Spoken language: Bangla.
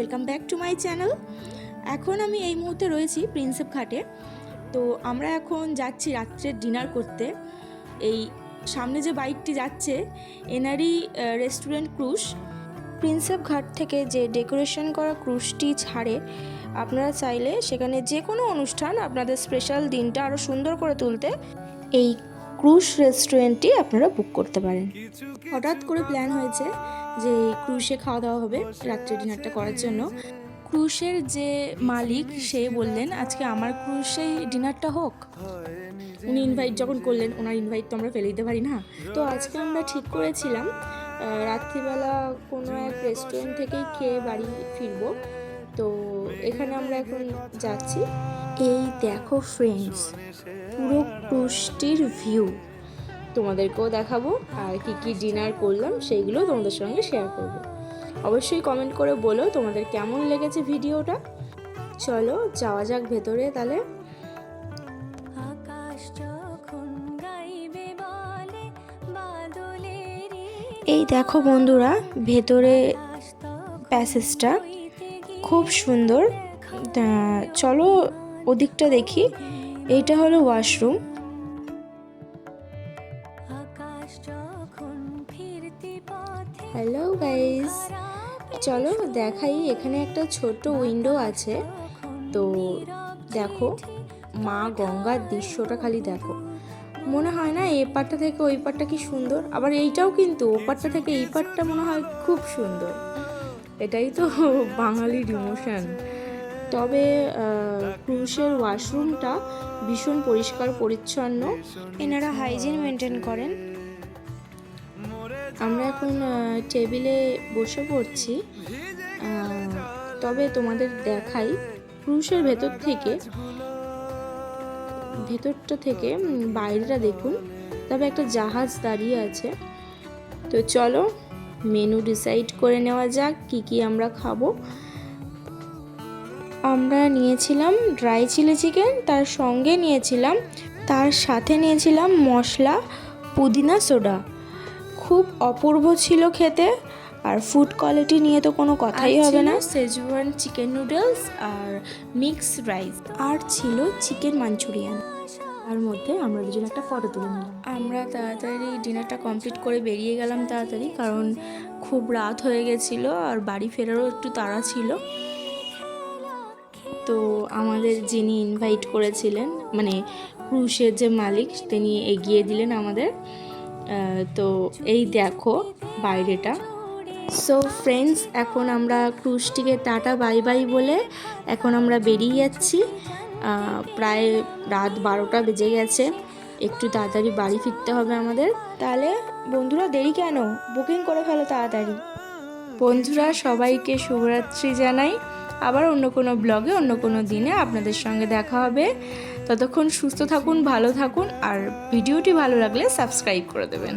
Welcome back to my channel. এখন আমি এই মুহূর্তে রয়েছি প্রিন্সেপ ঘাটে। তো আমরা এখন যাচ্ছি রাত্রের ডিনার করতে। এই সামনে যে বাইকটি যাচ্ছে এনারই রেস্টুরেন্ট ক্রুজ। প্রিন্সেপ ঘাট থেকে যে ডেকোরেশন করা ক্রুজটি ছাড়ে, আপনারা চাইলে সেখানে যে কোনো অনুষ্ঠান আপনাদের স্পেশাল দিনটা আরও সুন্দর করে তুলতে এই ক্রুজ রেস্টুরেন্টটি আপনারা বুক করতে পারেন। হঠাৎ করে প্ল্যান হয়েছে যে ক্রুজে খাওয়া দাওয়া হবে রাত্রে ডিনারটা করার জন্য। ক্রুজের যে মালিক সে বললেন আজকে আমার ক্রুজেই ডিনারটা হোক। উনি ইনভাইট যখন করলেন, ওনার ইনভাইট তো আমরা ফেলে দিতে পারি না। তো আজকে আমরা ঠিক করেছিলাম রাত্রিবেলা কোনো এক রেস্টুরেন্ট থেকেই খেয়ে বাড়ি ফিরবো। তো এখানে আমরা এখন যাচ্ছি। এই দেখো ফ্রেন্ডস, পুরো ক্রুজটির ভিউ তোমাদেরকেও দেখাবো, আর কি কি ডিনার করলাম সেইগুলো তোমাদের সঙ্গে শেয়ার করব। অবশ্যই কমেন্ট করে বলো তোমাদের কেমন লেগেছে ভিডিওটা। চলো যাওয়া যাক ভেতরে তাহলে। এই দেখো বন্ধুরা, ভেতরে প্যাসেজটা খুব সুন্দর। চলো ওদিকটা দেখি। এইটা হলো ওয়াশরুম। হ্যালো গাইস, চলো দেখাই। এখানে একটা ছোট উইন্ডো আছে। তো দেখো মা গঙ্গার দৃশ্যটা খালি দেখো। মনে হয় না এই পাটটা থেকে ওই পাটটা কি সুন্দর, আবার এইটাও কিন্তু ও পাটটা থেকে এই পাটটা মনে হয় খুব সুন্দর। এটাই তো বাঙালির ইমোশন। তবে ক্রুজের ওয়াশরুমটা ভীষণ পরিষ্কার পরিচ্ছন্ন, এনারা হাইজিন মেনটেন করেন। আমরা এখন টেবিলে বসে পড়ছি। তবে তোমাদের দেখাই ক্রুজের ভেতরটা থেকে বাইরেটা দেখুন। তবে একটা জাহাজ দাঁড়িয়ে আছে। তো চলো মেনু ডিসাইড করে নেওয়া যাক কি কি আমরা খাবো। আমরা নিয়েছিলাম ড্রাই চিলি চিকেন, তার সাথে নিয়েছিলাম মশলা পুদিনা সোডা। খুব অপূর্ব ছিল খেতে, আর ফুড কোয়ালিটি নিয়ে তো কোনো কথাই হবে না। সেজওয়ান চিকেন নুডলস আর মিক্সড রাইস, আর ছিল চিকেন মাঞ্চুরিয়ান। তার মধ্যে আমরা দুজন একটা ফটো তুলে নিলাম। আমরা তাড়াতাড়ি ডিনারটা কমপ্লিট করে বেরিয়ে গেলাম তাড়াতাড়ি, কারণ খুব রাত হয়ে গেছিলো আর বাড়ি ফেরারও একটু তাড়া ছিল। তো আমাদের যিনি ইনভাইট করেছিলেন, মানে ক্রুজের যে মালিক, তিনি এগিয়ে দিলেন আমাদের। তো এই দেখো বাইরেটা। সো ফ্রেন্ডস, এখন আমরা ক্রুজটিকে টাটা বাই বাই বলে এখন আমরা বেরিয়ে যাচ্ছি। প্রায় রাত 12টা বেজে গেছে, একটু তাড়াতাড়ি বাড়ি ফিরতে হবে আমাদের। তাহলে বন্ধুরা দেরি কেন, বুকিং করে ফেলো তাড়াতাড়ি। বন্ধুরা সবাইকে শুভরাত্রি জানাই। আবার অন্য কোনো ব্লগে অন্য কোনো দিনে আপনাদের সঙ্গে দেখা হবে। ততক্ষণ সুস্থ থাকুন, ভালো থাকুন, আর ভিডিওটি ভালো লাগলে সাবস্ক্রাইব করে দেবেন।